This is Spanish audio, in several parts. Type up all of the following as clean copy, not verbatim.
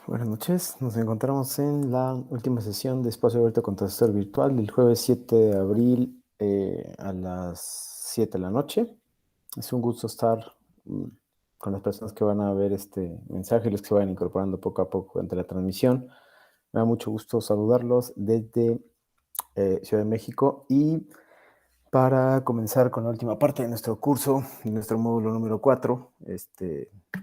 Buenas noches, nos encontramos en la última sesión de Espacio Abierto con Asesor Virtual del jueves 7 de abril a las 7 de la noche. Es un gusto estar mm, con las personas que van a ver este mensaje y los que se vayan incorporando poco a poco entre la transmisión. Me da mucho gusto saludarlos desde Ciudad de México y para comenzar con la última parte de nuestro curso, en nuestro módulo número 4,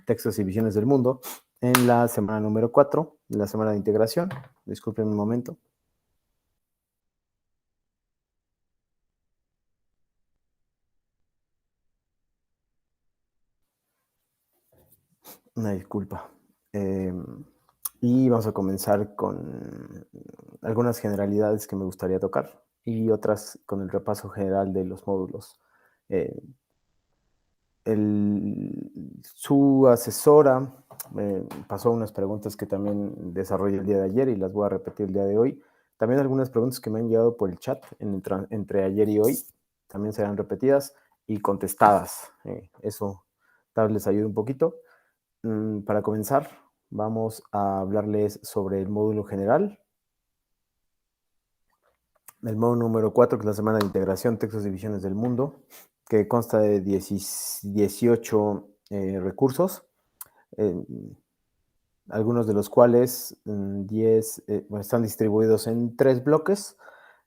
Textos y Visiones del Mundo, en la semana número 4, la semana de integración. Disculpen un momento. Una disculpa. Y vamos a comenzar con algunas generalidades que me gustaría tocar y otras con el repaso general de los módulos. Eh, Su asesora me pasó unas preguntas que también desarrollé el día de ayer y las voy a repetir el día de hoy. También algunas preguntas que me han llegado por el chat entre ayer y hoy también serán repetidas y contestadas. Eso tal vez les ayude un poquito. Para comenzar, vamos a hablarles sobre el módulo general. El módulo número 4, que es la semana de integración, textos y visiones del mundo, que consta de 18 recursos, eh, algunos de los cuales 10 están distribuidos en 3 bloques.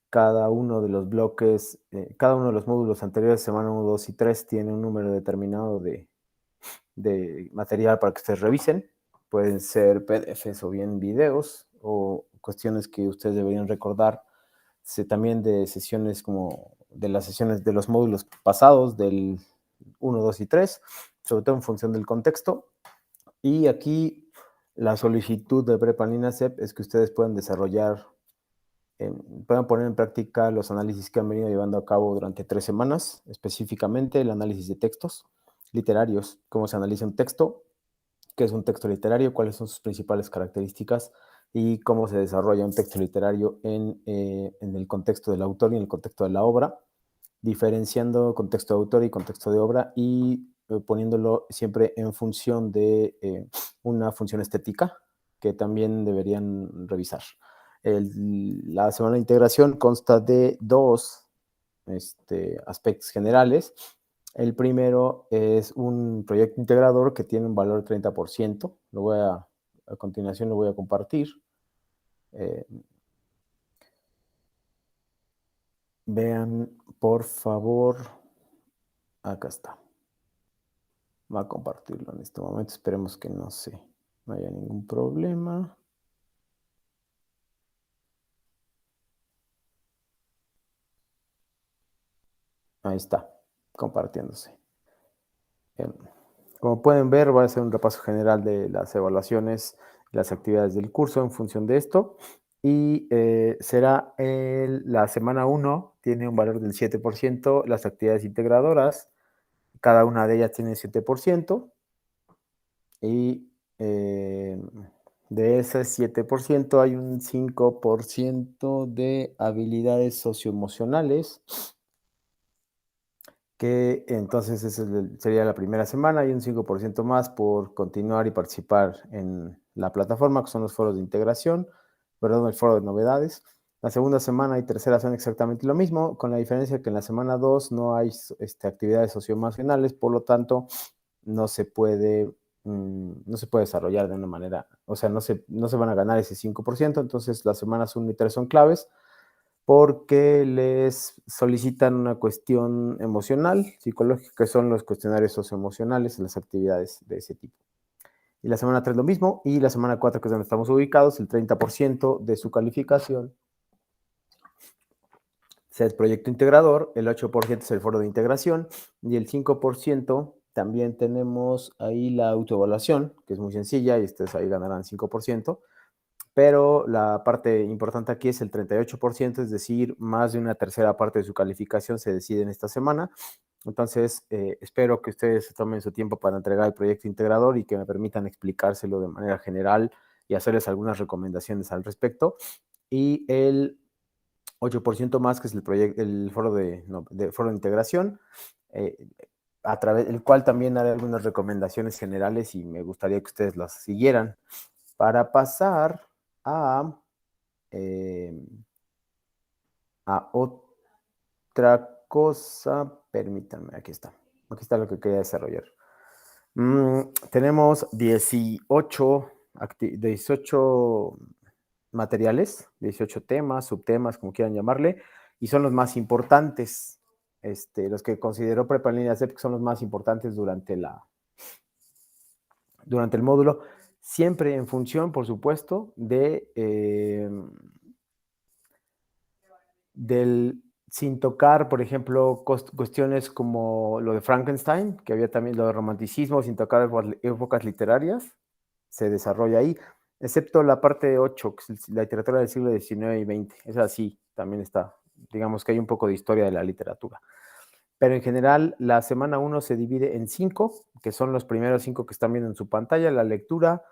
Cada uno de los bloques, cada uno de los módulos anteriores, semana 1, 2 y 3, tiene un número determinado de material para que ustedes revisen. Pueden ser PDFs o bien videos o cuestiones que ustedes deberían recordar también de sesiones como de las sesiones de los módulos pasados del 1, 2 y 3, sobre todo en función del contexto. Y aquí la solicitud de Prepalina CEP es que ustedes puedan desarrollar, puedan poner en práctica los análisis que han venido llevando a cabo durante 3 semanas, específicamente el análisis de textos literarios, cómo se analiza un texto, qué es un texto literario, cuáles son sus principales características y cómo se desarrolla un texto literario en el contexto del autor y en el contexto de la obra, diferenciando contexto de autor y contexto de obra y poniéndolo siempre en función de una función estética que también deberían revisar. La semana de integración consta de 2 aspectos generales. El primero es un proyecto integrador que tiene un valor de 30%. A continuación lo voy a compartir. Vean, por favor, acá está. Va a compartirlo en este momento. Esperemos que no haya ningún problema. Ahí está, compartiéndose. Como pueden ver, voy a hacer un repaso general de las evaluaciones, las actividades del curso en función de esto. Y será la semana 1, tiene un valor del 7%, las actividades integradoras, cada una de ellas tiene 7%, y de ese 7% hay un 5% de habilidades socioemocionales, que entonces esa sería la primera semana, y un 5% más por continuar y participar en la plataforma, que son los foros de integración, perdón, el foro de novedades. La segunda semana y tercera son exactamente lo mismo, con la diferencia que en la semana 2 no hay actividades socioemocionales, por lo tanto, no se puede desarrollar de una manera, o sea, no se van a ganar ese 5%, entonces las semanas 1 y 3 son claves, porque les solicitan una cuestión emocional, psicológica, que son los cuestionarios socioemocionales en las actividades de ese tipo. Y la semana 3 lo mismo, y la semana 4, que es donde estamos ubicados, el 30% de su calificación es el proyecto integrador, el 8% es el foro de integración, y el 5% también tenemos ahí la autoevaluación, que es muy sencilla, y ustedes ahí ganarán 5%. Pero la parte importante aquí es el 38%, es decir, más de una tercera parte de su calificación se decide en esta semana. Entonces, espero que ustedes tomen su tiempo para entregar el proyecto integrador y que me permitan explicárselo de manera general y hacerles algunas recomendaciones al respecto. Y el 8% más, que es el foro foro de integración, eh, a través del cual también haré algunas recomendaciones generales y me gustaría que ustedes las siguieran. Para pasar a, eh, a otra cosa, permítanme, aquí está. Aquí está lo que quería desarrollar. Tenemos 18 materiales, 18 temas, subtemas, como quieran llamarle, y son los más importantes, los que consideró Prepa en línea CEP, que son los más importantes durante el módulo, siempre en función, por supuesto, sin tocar, por ejemplo, cuestiones como lo de Frankenstein, que había también lo de romanticismo, sin tocar épocas literarias, se desarrolla ahí, excepto la parte 8, que es la literatura del siglo XIX y XX. Esa sí, también está. Digamos que hay un poco de historia de la literatura. Pero en general, la semana 1 se divide en 5, que son los primeros 5 que están viendo en su pantalla: la lectura,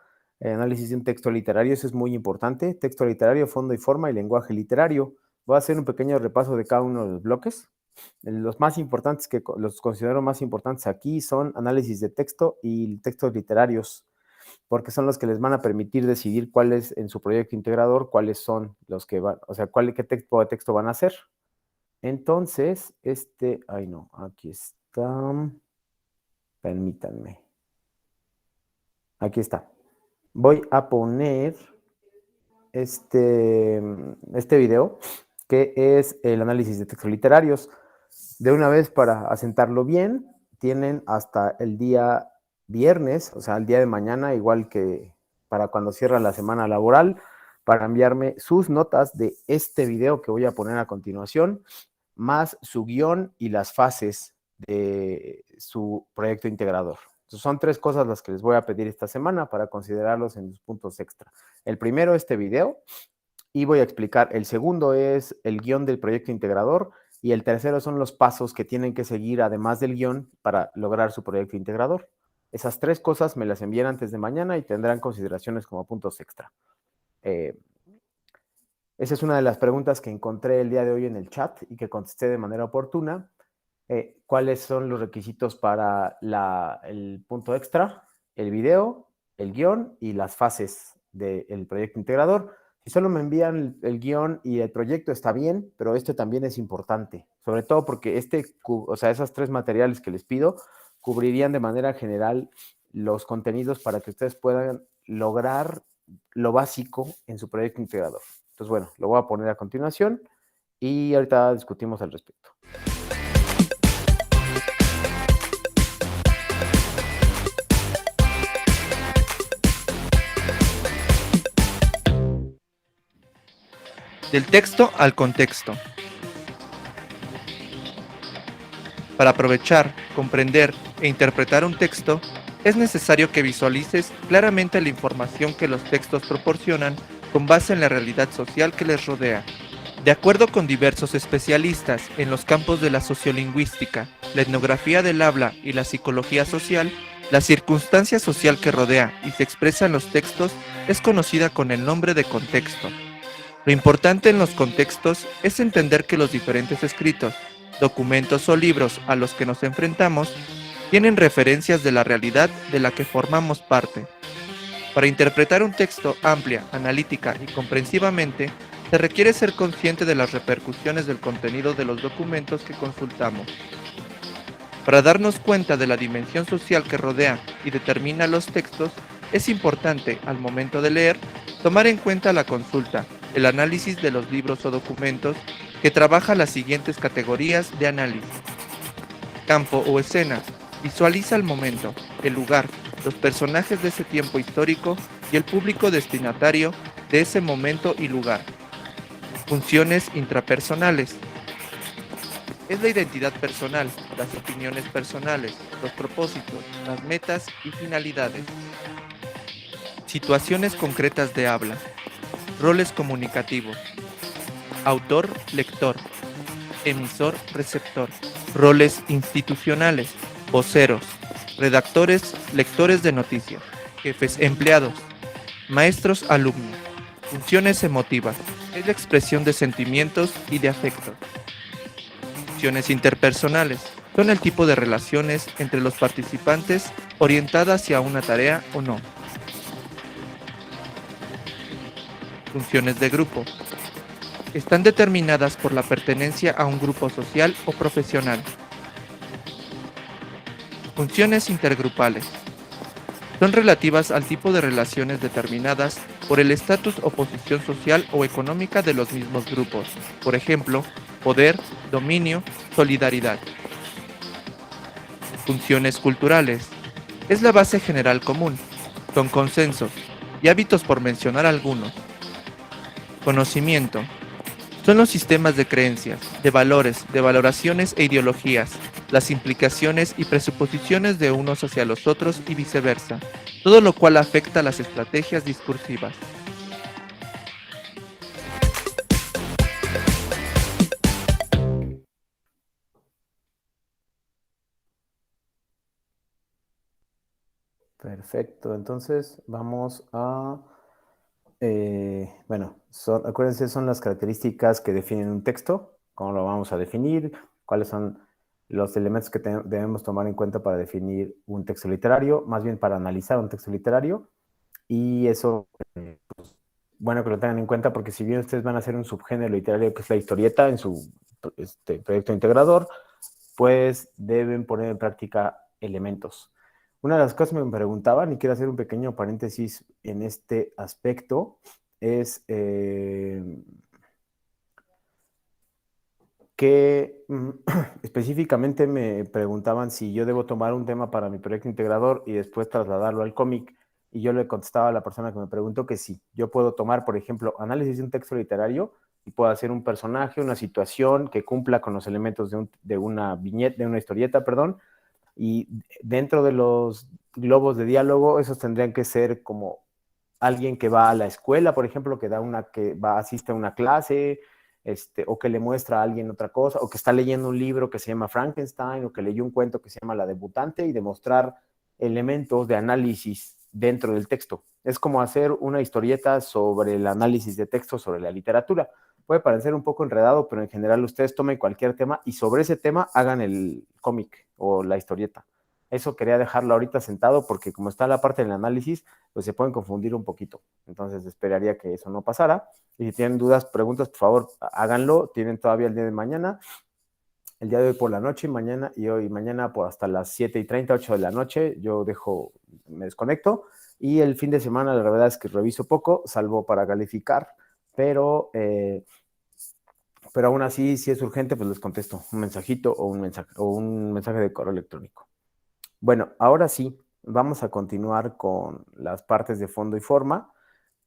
el análisis de un texto literario, eso es muy importante, texto literario, fondo y forma, y lenguaje literario. Voy a hacer un pequeño repaso de cada uno de los bloques. Los más importantes, que los considero más importantes aquí, son análisis de texto y textos literarios, porque son los que les van a permitir decidir cuáles en su proyecto integrador, cuáles son los que van, o sea, qué tipo de texto van a hacer. Entonces, ay no, aquí está, permítanme, aquí está. Voy a poner este video, que es el análisis de textos literarios. De una vez, para asentarlo bien, tienen hasta el día viernes, o sea, el día de mañana, igual que para cuando cierra la semana laboral, para enviarme sus notas de este video que voy a poner a continuación, más su guión y las fases de su proyecto integrador. Entonces, son 3 cosas las que les voy a pedir esta semana para considerarlos en los puntos extra. El primero, este video, y voy a explicar. El segundo es el guión del proyecto integrador, y el tercero son los pasos que tienen que seguir, además del guión, para lograr su proyecto integrador. Esas 3 cosas me las envían antes de mañana y tendrán consideraciones como puntos extra. Esa es una de las preguntas que encontré el día de hoy en el chat y que contesté de manera oportuna. ¿Cuáles son los requisitos para el punto extra? El video, el guión y las fases del proyecto integrador. Si solo me envían el guión y el proyecto, está bien, pero esto también es importante, sobre todo porque esos 3 materiales que les pido cubrirían de manera general los contenidos para que ustedes puedan lograr lo básico en su proyecto integrador. Entonces, bueno, lo voy a poner a continuación y ahorita discutimos al respecto. Del texto al contexto. Para aprovechar, comprender e interpretar un texto, es necesario que visualices claramente la información que los textos proporcionan con base en la realidad social que les rodea. De acuerdo con diversos especialistas en los campos de la sociolingüística, la etnografía del habla y la psicología social, la circunstancia social que rodea y se expresa en los textos es conocida con el nombre de contexto. Lo importante en los contextos es entender que los diferentes escritos, documentos o libros a los que nos enfrentamos tienen referencias de la realidad de la que formamos parte. Para interpretar un texto amplia, analítica y comprensivamente, se requiere ser consciente de las repercusiones del contenido de los documentos que consultamos. Para darnos cuenta de la dimensión social que rodea y determina los textos, es importante, al momento de leer, tomar en cuenta la consulta, el análisis de los libros o documentos que trabaja las siguientes categorías de análisis. Campo o escena. Visualiza el momento, el lugar, los personajes de ese tiempo histórico y el público destinatario de ese momento y lugar. Funciones intrapersonales. Es la identidad personal, las opiniones personales, los propósitos, las metas y finalidades. Situaciones concretas de habla. Roles comunicativos. Autor, lector. Emisor, receptor. Roles institucionales. Voceros. Redactores, lectores de noticias. Jefes, empleados. Maestros, alumnos. Funciones emotivas. Es la expresión de sentimientos y de afectos. Funciones interpersonales. Son el tipo de relaciones entre los participantes orientada hacia una tarea o no. Funciones de grupo. Están determinadas por la pertenencia a un grupo social o profesional. Funciones intergrupales. Son relativas al tipo de relaciones determinadas por el estatus o posición social o económica de los mismos grupos. Por ejemplo, poder, dominio, solidaridad. Funciones culturales. Es la base general común. Son consensos y hábitos por mencionar algunos. Conocimiento. Son los sistemas de creencias, de valores, de valoraciones e ideologías, las implicaciones y presuposiciones de unos hacia los otros y viceversa, todo lo cual afecta a las estrategias discursivas. Perfecto, entonces vamos a, bueno, acuérdense, son las características que definen un texto, cómo lo vamos a definir, cuáles son los elementos que debemos tomar en cuenta para definir un texto literario, más bien para analizar un texto literario, y eso, bueno que lo tengan en cuenta porque si bien ustedes van a hacer un subgénero literario que es la historieta en su proyecto integrador, pues deben poner en práctica elementos. Una de las cosas que me preguntaban, y quiero hacer un pequeño paréntesis en este aspecto, es que específicamente me preguntaban si yo debo tomar un tema para mi proyecto integrador y después trasladarlo al cómic. Y yo le contestaba a la persona que me preguntó que sí. Yo puedo tomar, por ejemplo, análisis de un texto literario y puedo hacer un personaje, una situación que cumpla con los elementos de una viñeta, de una historieta, perdón, y dentro de los globos de diálogo, esos tendrían que ser como alguien que va a la escuela, por ejemplo, asiste a una clase, o que le muestra a alguien otra cosa, o que está leyendo un libro que se llama Frankenstein, o que leyó un cuento que se llama La Debutante, y demostrar elementos de análisis dentro del texto. Es como hacer una historieta sobre el análisis de texto sobre la literatura. Puede parecer un poco enredado, pero en general ustedes tomen cualquier tema y sobre ese tema hagan el cómic o la historieta. Eso quería dejarlo ahorita sentado porque como está la parte del análisis, pues se pueden confundir un poquito. Entonces esperaría que eso no pasara. Y si tienen dudas, preguntas, por favor, háganlo. Tienen todavía el día de mañana, el día de hoy por la noche, mañana y hoy mañana por hasta las 7:30, 8 de la noche. Yo me desconecto. Y el fin de semana, la verdad es que reviso poco, salvo para calificar, pero aún así, si es urgente, pues les contesto un mensajito o un mensaje de correo electrónico. Bueno, ahora sí, vamos a continuar con las partes de fondo y forma,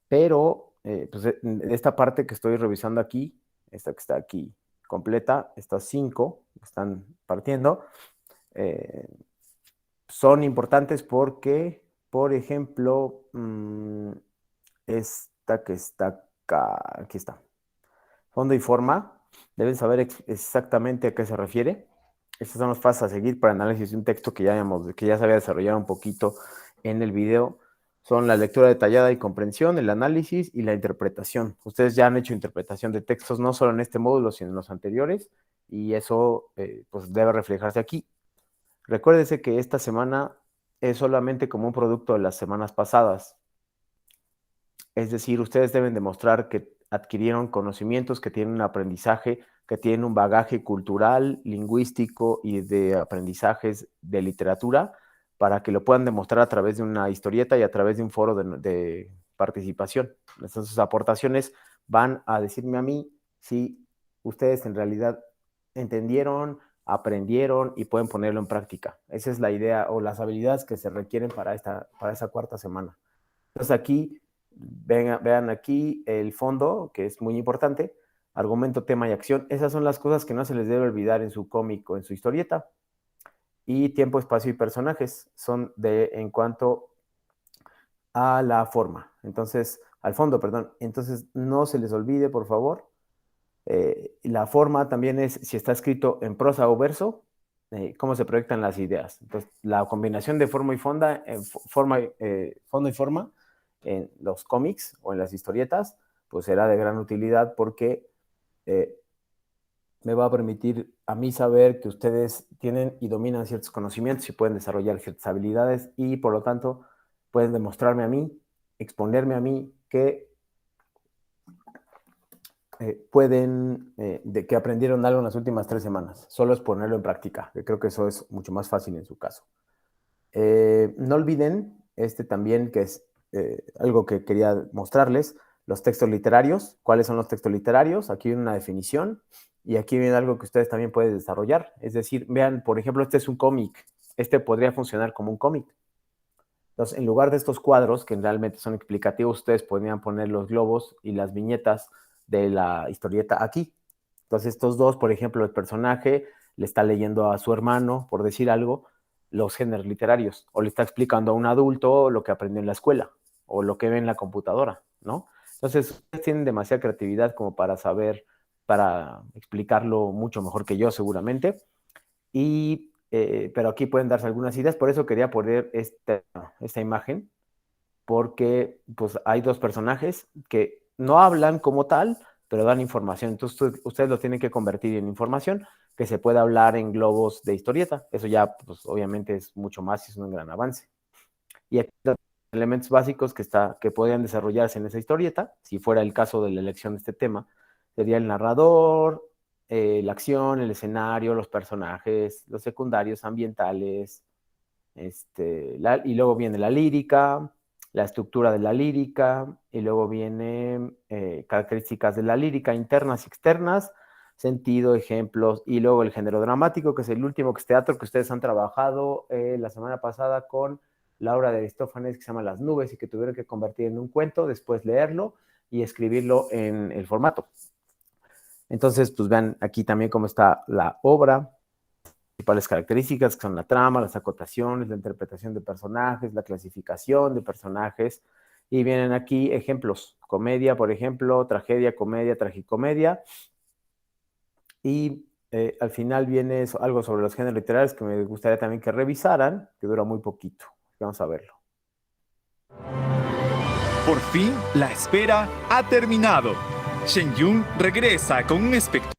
pero pues esta parte que estoy revisando aquí, esta que está aquí completa, estas 5 que están partiendo, eh, son importantes porque, por ejemplo, esta que está acá, aquí está, fondo y forma, deben saber exactamente a qué se refiere. Estos son los pasos a seguir para análisis de un texto que ya se había desarrollado un poquito en el video. Son la lectura detallada y comprensión, el análisis y la interpretación. Ustedes ya han hecho interpretación de textos no solo en este módulo, sino en los anteriores, y eso pues debe reflejarse aquí. Recuérdese que esta semana es solamente como un producto de las semanas pasadas. Es decir, ustedes deben demostrar que adquirieron conocimientos, que tienen un aprendizaje, que tienen un bagaje cultural, lingüístico y de aprendizajes de literatura para que lo puedan demostrar a través de una historieta y a través de un foro de participación. Entonces, sus aportaciones van a decirme a mí si ustedes en realidad entendieron, aprendieron y pueden ponerlo en práctica. Esa es la idea o las habilidades que se requieren para esa cuarta semana. Entonces aquí, vean aquí el fondo, que es muy importante, argumento, tema y acción. Esas son las cosas que no se les debe olvidar en su cómic o en su historieta. Y tiempo, espacio y personajes son en cuanto a la forma. Entonces, al fondo, perdón. Entonces, no se les olvide, por favor. La forma también es si está escrito en prosa o verso, cómo se proyectan las ideas. Entonces, la combinación de forma y fondo y forma en los cómics o en las historietas, pues será de gran utilidad porque eh, me va a permitir a mí saber que ustedes tienen y dominan ciertos conocimientos y pueden desarrollar ciertas habilidades y por lo tanto pueden demostrarme a mí, exponerme a mí que pueden, de que aprendieron algo en las últimas 3 semanas. Solo es ponerlo en práctica, que creo que eso es mucho más fácil en su caso. No olviden también, que es algo que quería mostrarles, los textos literarios. ¿Cuáles son los textos literarios? Aquí viene una definición y aquí viene algo que ustedes también pueden desarrollar. Es decir, vean, por ejemplo, este es un cómic. Este podría funcionar como un cómic. Entonces, en lugar de estos cuadros, que realmente son explicativos, ustedes podrían poner los globos y las viñetas de la historieta aquí. Entonces, estos dos, por ejemplo, el personaje le está leyendo a su hermano, por decir algo, los géneros literarios, o le está explicando a un adulto lo que aprendió en la escuela, o lo que ve en la computadora, ¿no? Entonces, ustedes tienen demasiada creatividad como para saber, para explicarlo mucho mejor que yo, seguramente. Pero aquí pueden darse algunas ideas, por eso quería poner esta imagen, porque pues hay dos personajes que no hablan como tal, pero dan información. Entonces ustedes lo tienen que convertir en información que se pueda hablar en globos de historieta. Eso ya, pues obviamente es mucho más y es un gran avance. Y aquí están elementos básicos que podrían desarrollarse en esa historieta, si fuera el caso de la elección de este tema, sería el narrador, la acción, el escenario, los personajes, los secundarios ambientales, y luego viene la lírica, la estructura de la lírica, y luego viene características de la lírica internas y externas, sentido, ejemplos, y luego el género dramático, que es el último, que es teatro, que ustedes han trabajado la semana pasada con la obra de Aristófanes, que se llama Las nubes, y que tuvieron que convertir en un cuento, después leerlo y escribirlo en el formato. Entonces, pues vean aquí también cómo está la obra, principales características, que son la trama, las acotaciones, la interpretación de personajes, la clasificación de personajes, y vienen aquí ejemplos: comedia, por ejemplo, tragedia, comedia, tragicomedia, y al final viene algo sobre los géneros literarios que me gustaría también que revisaran, que dura muy poquito. Vamos a verlo. Por fin, la espera ha terminado. Shen Yun regresa con un espectáculo.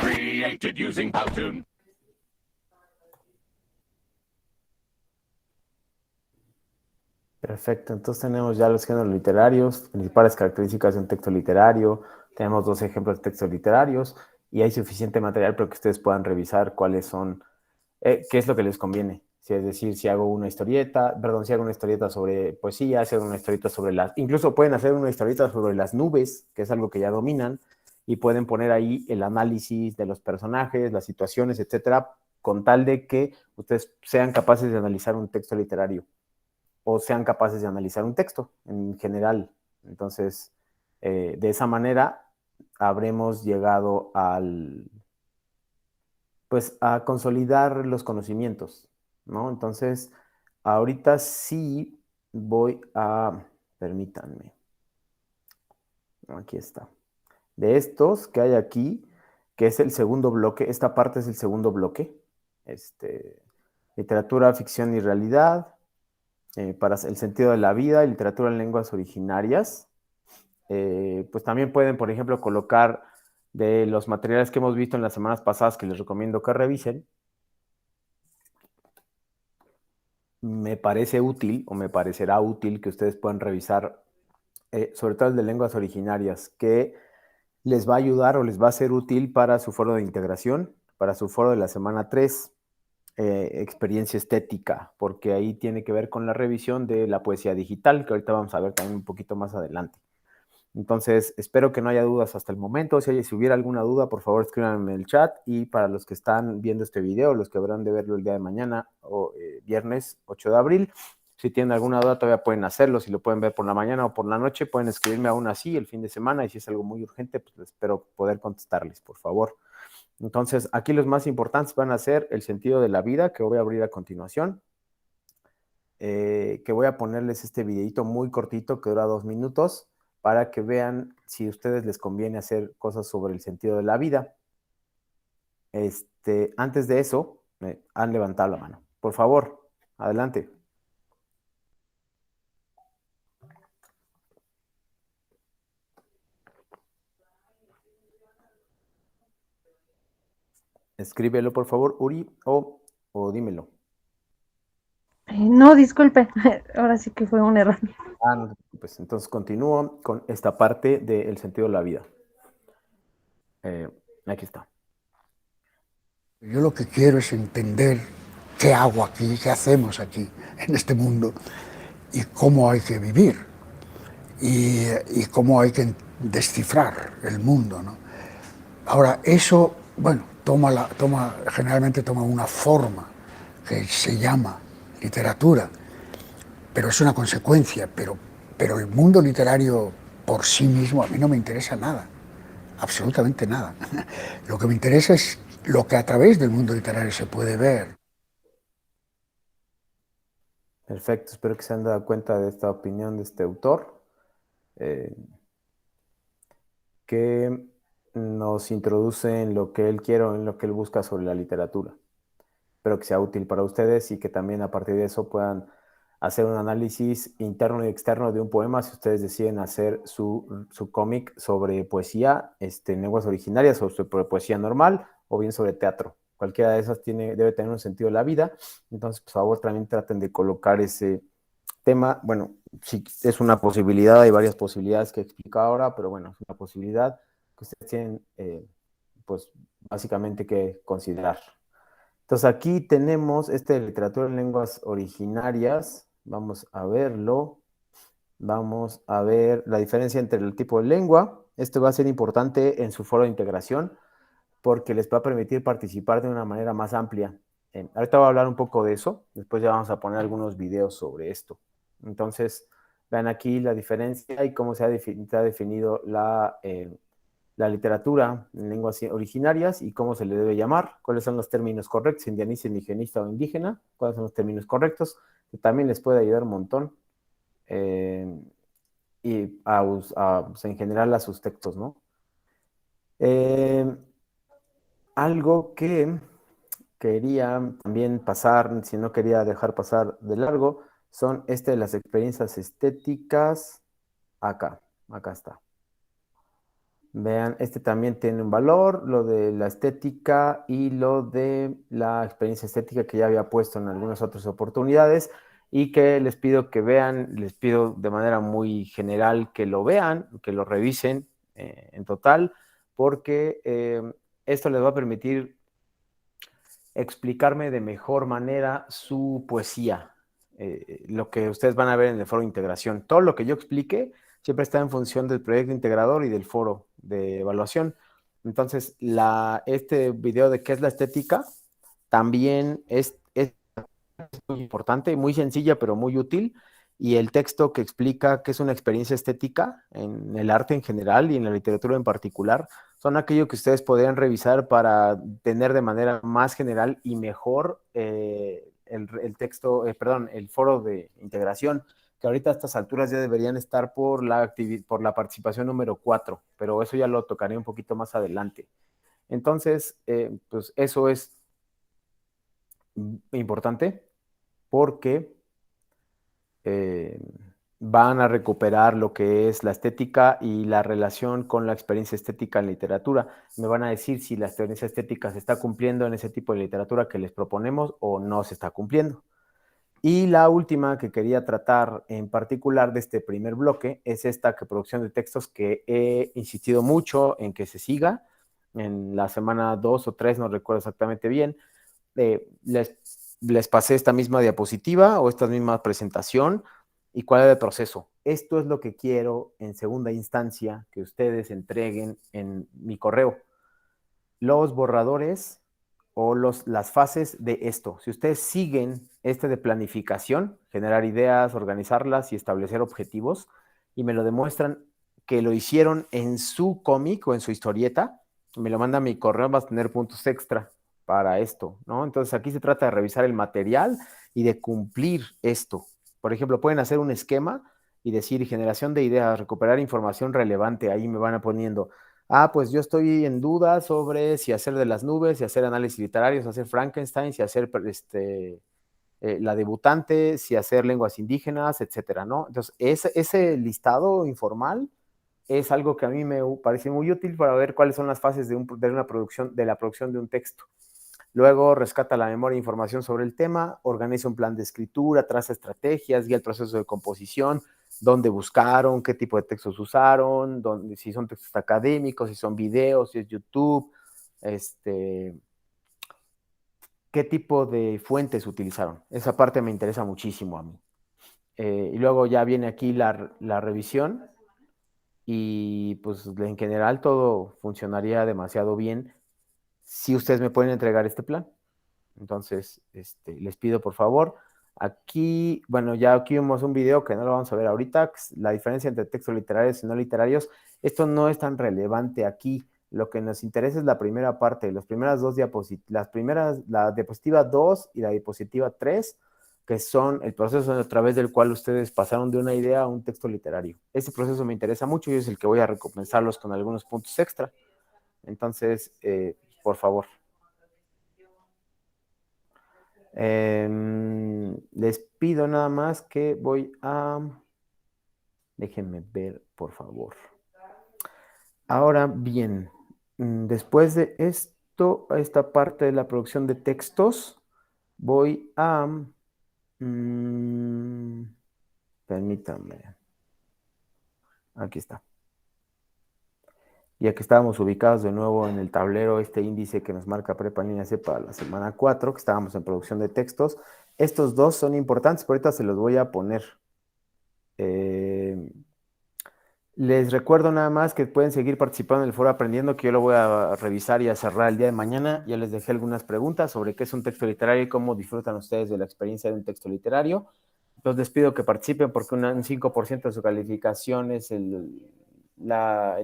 Created using Powtoon. Perfecto, entonces tenemos ya los géneros literarios, principales características de un texto literario, tenemos 2 ejemplos de textos literarios y hay suficiente material para que ustedes puedan revisar cuáles son, qué es lo que les conviene. Si es decir, si hago una historieta, perdón, si hago una historieta sobre poesía, si hago una historieta sobre incluso pueden hacer una historieta sobre las nubes, que es algo que ya dominan, y pueden poner ahí el análisis de los personajes, las situaciones, etcétera, con tal de que ustedes sean capaces de analizar un texto literario o sean capaces de analizar un texto en general. Entonces, de esa manera habremos llegado pues, a consolidar los conocimientos, ¿no? Entonces, ahorita sí permítanme, aquí está. De estos que hay aquí, que es el segundo bloque, esta parte es el segundo bloque, literatura, ficción y realidad, para el sentido de la vida, literatura en lenguas originarias. Pues también pueden, por ejemplo, colocar de los materiales que hemos visto en las semanas pasadas que les recomiendo que revisen. Me parece útil o me parecerá útil que ustedes puedan revisar, sobre todo el de lenguas originarias, que les va a ayudar o les va a ser útil para su foro de integración, para su foro de la semana 3, experiencia estética, porque ahí tiene que ver con la revisión de la poesía digital, que ahorita vamos a ver también un poquito más adelante. Entonces, espero que no haya dudas hasta el momento. Si hubiera alguna duda, por favor, escríbanme en el chat. Y para los que están viendo este video, los que habrán de verlo el día de mañana o viernes 8 de abril, si tienen alguna duda, todavía pueden hacerlo. Si lo pueden ver por la mañana o por la noche, pueden escribirme aún así el fin de semana. Y si es algo muy urgente, pues espero poder contestarles, por favor. Entonces, aquí los más importantes van a ser el sentido de la vida, que voy a abrir a continuación. Que voy a ponerles este videito muy cortito que dura 2 minutos para que vean si a ustedes les conviene hacer cosas sobre el sentido de la vida. Antes de eso, han levantado la mano. Por favor, adelante. Escríbelo, por favor, Uri, o dímelo. No, disculpe, ahora sí que fue un error. No te preocupes. Entonces continúo con esta parte del sentido de la vida. Aquí está. Yo lo que quiero es entender qué hago aquí, qué hacemos aquí, en este mundo, y cómo hay que vivir, y cómo hay que descifrar el mundo, ¿no? Ahora, eso, bueno, generalmente toma una forma que se llama literatura, pero es una consecuencia, pero el mundo literario por sí mismo a mí no me interesa nada, absolutamente nada. Lo que me interesa es lo que a través del mundo literario se puede ver. Perfecto, espero que se han dado cuenta de esta opinión de este autor, que nos introduce en lo que él quiere o en lo que él busca sobre la literatura. Espero que sea útil para ustedes y que también a partir de eso puedan hacer un análisis interno y externo de un poema si ustedes deciden hacer su cómic sobre poesía en lenguas originarias o sobre poesía normal o bien sobre teatro. Cualquiera de esas debe tener un sentido de la vida. Entonces, por favor, también traten de colocar ese tema. Bueno, sí, es una posibilidad, hay varias posibilidades que explico ahora, pero bueno, es una posibilidad que ustedes tienen, pues, básicamente que considerar. Entonces, aquí tenemos de literatura en lenguas originarias. Vamos a verlo. Vamos a ver la diferencia entre el tipo de lengua. Esto va a ser importante en su foro de integración porque les va a permitir participar de una manera más amplia. Ahorita voy a hablar un poco de eso. Después ya vamos a poner algunos videos sobre esto. Entonces, vean aquí la diferencia y cómo se ha definido la literatura en lenguas originarias y cómo se le debe llamar, cuáles son los términos correctos, indianista, indigenista o indígena, cuáles son los términos correctos, que también les puede ayudar un montón, y pues, en general a sus textos, ¿no? Algo que quería también pasar, si no quería dejar pasar de largo, son de las experiencias estéticas. Acá está. Vean, también tiene un valor, lo de la estética y lo de la experiencia estética que ya había puesto en algunas otras oportunidades y que les pido que vean, les pido de manera muy general que lo vean, que lo revisen en total, porque esto les va a permitir explicarme de mejor manera su poesía, lo que ustedes van a ver en el foro de integración. Todo lo que yo explique siempre está en función del proyecto integrador y del foro de evaluación. Entonces, este video de qué es la estética también es muy importante, muy sencilla, pero muy útil. Y el texto que explica qué es una experiencia estética en el arte en general y en la literatura en particular, son aquello que ustedes podrían revisar para tener de manera más general y mejor el texto, perdón, el foro de integración, que ahorita a estas alturas ya deberían estar por la participación número 4, pero eso ya lo tocaré un poquito más adelante. Entonces, pues eso es importante porque van a recuperar lo que es la estética y la relación con la experiencia estética en literatura. Me van a decir si la experiencia estética se está cumpliendo en ese tipo de literatura que les proponemos o no se está cumpliendo. Y la última que quería tratar en particular de este primer bloque es esta producción de textos que he insistido mucho en que se siga. En la semana 2 o 3, no recuerdo exactamente bien, les pasé esta misma diapositiva o esta misma presentación y cuál era el proceso. Esto es lo que quiero en segunda instancia que ustedes entreguen en mi correo. Los borradores o las fases de esto. Si ustedes siguen de planificación, generar ideas, organizarlas y establecer objetivos, y me lo demuestran que lo hicieron en su cómic o en su historieta, me lo manda a mi correo, vas a tener puntos extra para esto, ¿no? Entonces aquí se trata de revisar el material y de cumplir esto. Por ejemplo, pueden hacer un esquema y decir generación de ideas, recuperar información relevante, ahí me van a poniendo pues yo estoy en duda sobre si hacer de las nubes, si hacer análisis literarios, si hacer Frankenstein, si hacer la debutante, si hacer lenguas indígenas, etcétera, ¿no? Entonces, ese listado informal es algo que a mí me parece muy útil para ver cuáles son las fases de la producción de un texto. Luego rescata la memoria e información sobre el tema, organiza un plan de escritura, traza estrategias, guía el proceso de composición, dónde buscaron, qué tipo de textos usaron, si son textos académicos, si son videos, si es YouTube, qué tipo de fuentes utilizaron. Esa parte me interesa muchísimo a mí. Y luego ya viene aquí la revisión y pues en general todo funcionaría demasiado bien si ustedes me pueden entregar este plan. Entonces, les pido por favor, aquí, bueno, ya aquí vimos un video que no lo vamos a ver ahorita, la diferencia entre textos literarios y no literarios. Esto no es tan relevante aquí. Lo que nos interesa es la primera parte, las primeras dos diapositivas, la diapositiva 2 y la diapositiva 3, que son el proceso a través del cual ustedes pasaron de una idea a un texto literario. Ese proceso me interesa mucho y es el que voy a recompensarlos con algunos puntos extra. Entonces, por favor. Les pido nada más que déjenme ver, por favor. Ahora bien, después de esto, esta parte de la producción de textos, voy a... permítanme. Aquí está. Ya que estábamos ubicados de nuevo en el tablero, este índice que nos marca Prepa en línea C para la semana 4, que estábamos en producción de textos. Estos dos son importantes, pero ahorita se los voy a poner. Les recuerdo nada más que pueden seguir participando en el foro aprendiendo, que yo lo voy a revisar y a cerrar el día de mañana. Ya les dejé algunas preguntas sobre qué es un texto literario y cómo disfrutan ustedes de la experiencia de un texto literario. Entonces les pido que participen porque un 5% de su calificación es el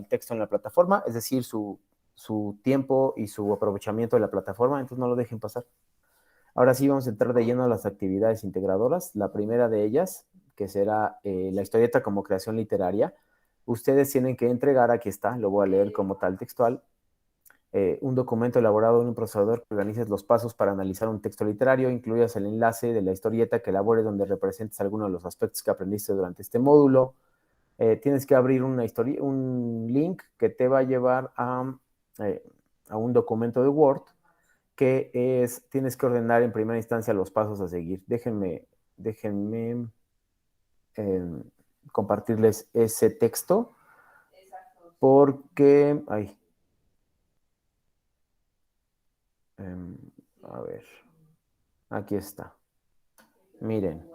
texto en la plataforma, es decir, su tiempo y su aprovechamiento de la plataforma, entonces no lo dejen pasar. Ahora sí vamos a entrar de lleno a las actividades integradoras. La primera de ellas, que será la historieta como creación literaria. Ustedes tienen que entregar, aquí está, lo voy a leer como tal textual, un documento elaborado en un procesador que organices los pasos para analizar un texto literario, incluyas el enlace de la historieta que elabores donde representes algunos de los aspectos que aprendiste durante este módulo. Tienes que abrir un link que te va a llevar a un documento de Word que tienes que ordenar en primera instancia los pasos a seguir. Déjenme compartirles ese texto porque, a ver, aquí está. Miren,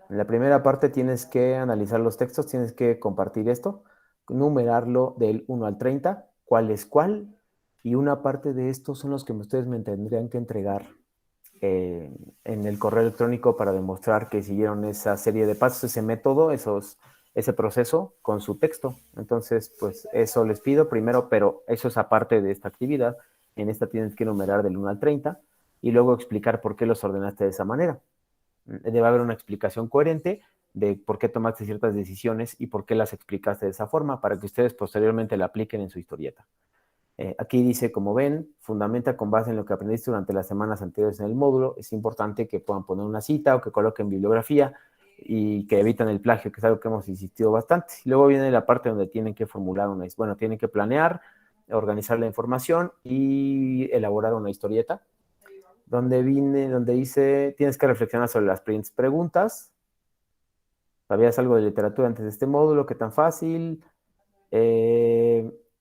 en la primera parte tienes que analizar los textos, tienes que compartir esto, numerarlo del 1 al 30, cuál es cuál, y una parte de estos son los que ustedes me tendrían que entregar en el correo electrónico para demostrar que siguieron esa serie de pasos, ese método, ese proceso con su texto. Entonces, pues eso les pido primero, pero eso es aparte de esta actividad. En esta tienes que enumerar del 1 al 30 y luego explicar por qué los ordenaste de esa manera. Debe haber una explicación coherente de por qué tomaste ciertas decisiones y por qué las explicaste de esa forma para que ustedes posteriormente la apliquen en su historieta. Aquí dice, como ven, fundamenta con base en lo que aprendiste durante las semanas anteriores en el módulo. Es importante que puedan poner una cita o que coloquen bibliografía y que evitan el plagio, que es algo que hemos insistido bastante. Luego viene la parte donde tienen que formular tienen que planear, organizar la información y elaborar una historieta. Donde dice, tienes que reflexionar sobre las siguientes preguntas. ¿Sabías algo de literatura antes de este módulo? ¿Qué tan fácil?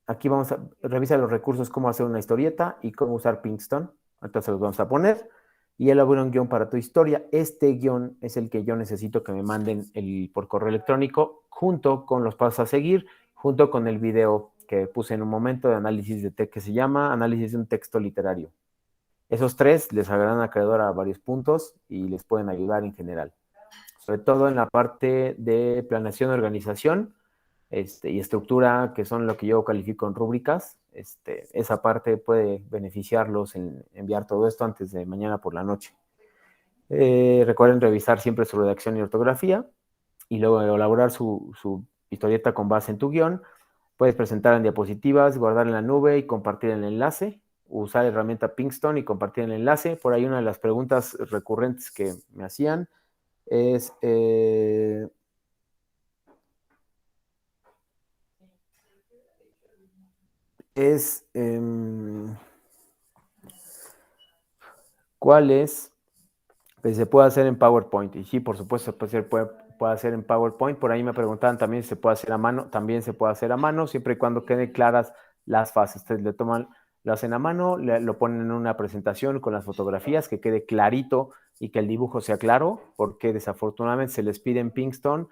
Aquí vamos a revisar los recursos, cómo hacer una historieta y cómo usar Pinkston. Entonces los vamos a poner y elabora un guión para tu historia. Este guión es el que yo necesito que me manden por correo electrónico junto con los pasos a seguir, junto con el video que puse en un momento de análisis de texto que se llama análisis de un texto literario. Esos tres les agregan acreedor a varios puntos y les pueden ayudar en general. Sobre todo en la parte de planeación y organización y estructura, que son lo que yo califico en rúbricas. Esa parte puede beneficiarlos en enviar todo esto antes de mañana por la noche. Recuerden revisar siempre su redacción y ortografía y luego elaborar su historieta con base en tu guión. Puedes presentar en diapositivas, guardar en la nube y compartir el enlace. Usar la herramienta Pinkston y compartir el enlace. Por ahí una de las preguntas recurrentes que me hacían es ¿cuál es? Pues se puede hacer en PowerPoint. Y sí, por supuesto, se puede hacer en PowerPoint. Por ahí me preguntaban también si se puede hacer a mano. También se puede hacer a mano, siempre y cuando queden claras las fases. Ustedes lo hacen a mano, lo ponen en una presentación con las fotografías, que quede clarito y que el dibujo sea claro, porque desafortunadamente se les pide en Pinkston,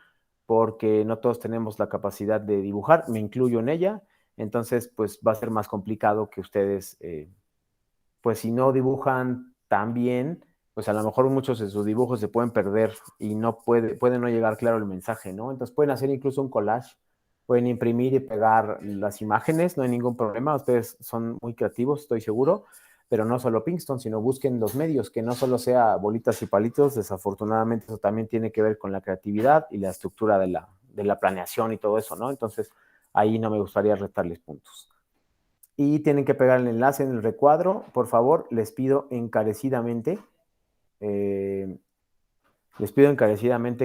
porque no todos tenemos la capacidad de dibujar, me incluyo en ella. Entonces, pues va a ser más complicado que ustedes, pues si no dibujan tan bien, pues a lo mejor muchos de sus dibujos se pueden perder y puede no llegar claro el mensaje, ¿no? Entonces pueden hacer incluso un collage, pueden imprimir y pegar las imágenes, no hay ningún problema, ustedes son muy creativos, estoy seguro, pero no solo Pinkston, sino busquen los medios, que no solo sea bolitas y palitos, desafortunadamente eso también tiene que ver con la creatividad y la estructura de la planeación y todo eso, ¿no? Entonces ahí no me gustaría restarles puntos. Y tienen que pegar el enlace en el recuadro, por favor, les pido encarecidamente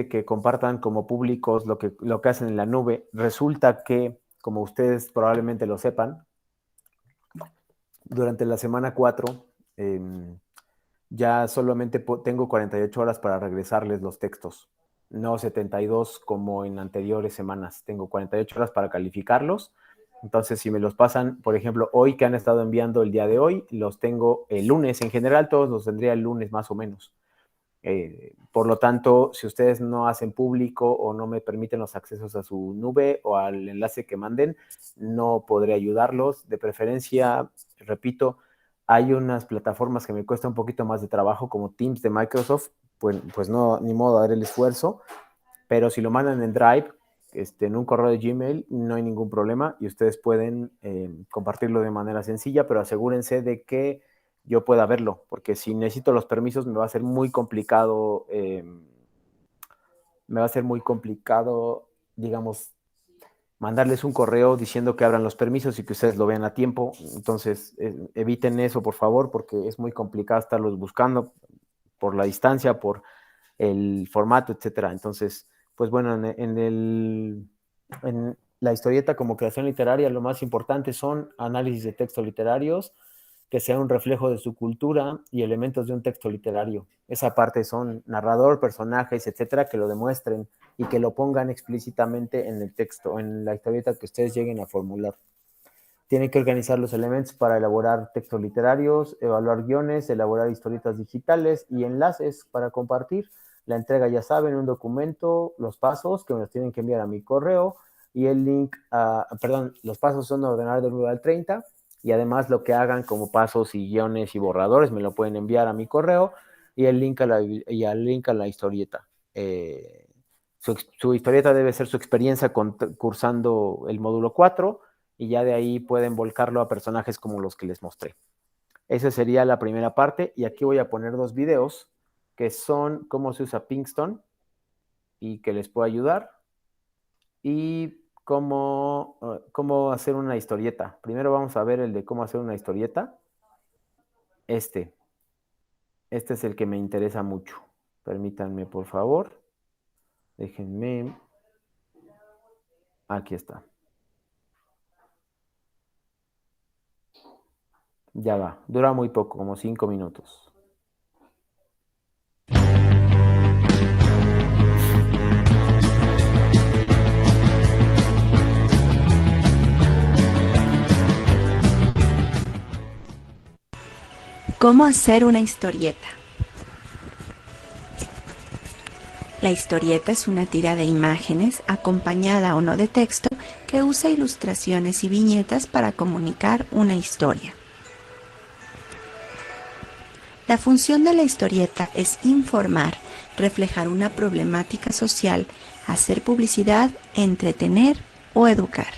que compartan como públicos lo que hacen en la nube. Resulta que, como ustedes probablemente lo sepan, durante la semana 4 ya solamente tengo 48 horas para regresarles los textos, no 72 como en anteriores semanas. Tengo 48 horas para calificarlos. Entonces, si me los pasan, por ejemplo, hoy que han estado enviando el día de hoy, los tengo el lunes. En general, todos los tendría el lunes más o menos. Por lo tanto, si ustedes no hacen público o no me permiten los accesos a su nube o al enlace que manden, no podré ayudarlos. De preferencia, repito, hay unas plataformas que me cuesta un poquito más de trabajo, como Teams de Microsoft, pues no, ni modo de dar el esfuerzo, pero si lo mandan en Drive, en un correo de Gmail, no hay ningún problema y ustedes pueden compartirlo de manera sencilla, pero asegúrense de que yo pueda verlo, porque si necesito los permisos me va a ser muy complicado, digamos, mandarles un correo diciendo que abran los permisos y que ustedes lo vean a tiempo. Entonces, eviten eso, por favor, porque es muy complicado estarlos buscando por la distancia, por el formato, etcétera. Entonces, pues bueno, en la historieta como creación literaria, lo más importante son análisis de textos literarios, que sea un reflejo de su cultura y elementos de un texto literario. Esa parte son narrador, personajes, etcétera, que lo demuestren y que lo pongan explícitamente en el texto, en la historieta que ustedes lleguen a formular. Tienen que organizar los elementos para elaborar textos literarios, evaluar guiones, elaborar historietas digitales y enlaces para compartir. La entrega, ya saben, un documento, los pasos que me los tienen que enviar a mi correo y el link, los pasos son ordenar del 1 al 30 Y además lo que hagan como pasos y guiones y borradores me lo pueden enviar a mi correo y el link a la historieta. Su historieta debe ser su experiencia cursando el módulo 4 y ya de ahí pueden volcarlo a personajes como los que les mostré. Esa sería la primera parte y aquí voy a poner 2 videos que son cómo se usa Pinkston y que les puedo ayudar y cómo hacer una historieta. Primero vamos a ver el de cómo hacer una historieta. Este es el que me interesa mucho. Permítanme, por favor. Déjenme. Aquí está. Ya va. Dura muy poco, como 5 minutos. ¿Cómo hacer una historieta? La historieta es una tira de imágenes, acompañada o no de texto, que usa ilustraciones y viñetas para comunicar una historia. La función de la historieta es informar, reflejar una problemática social, hacer publicidad, entretener o educar.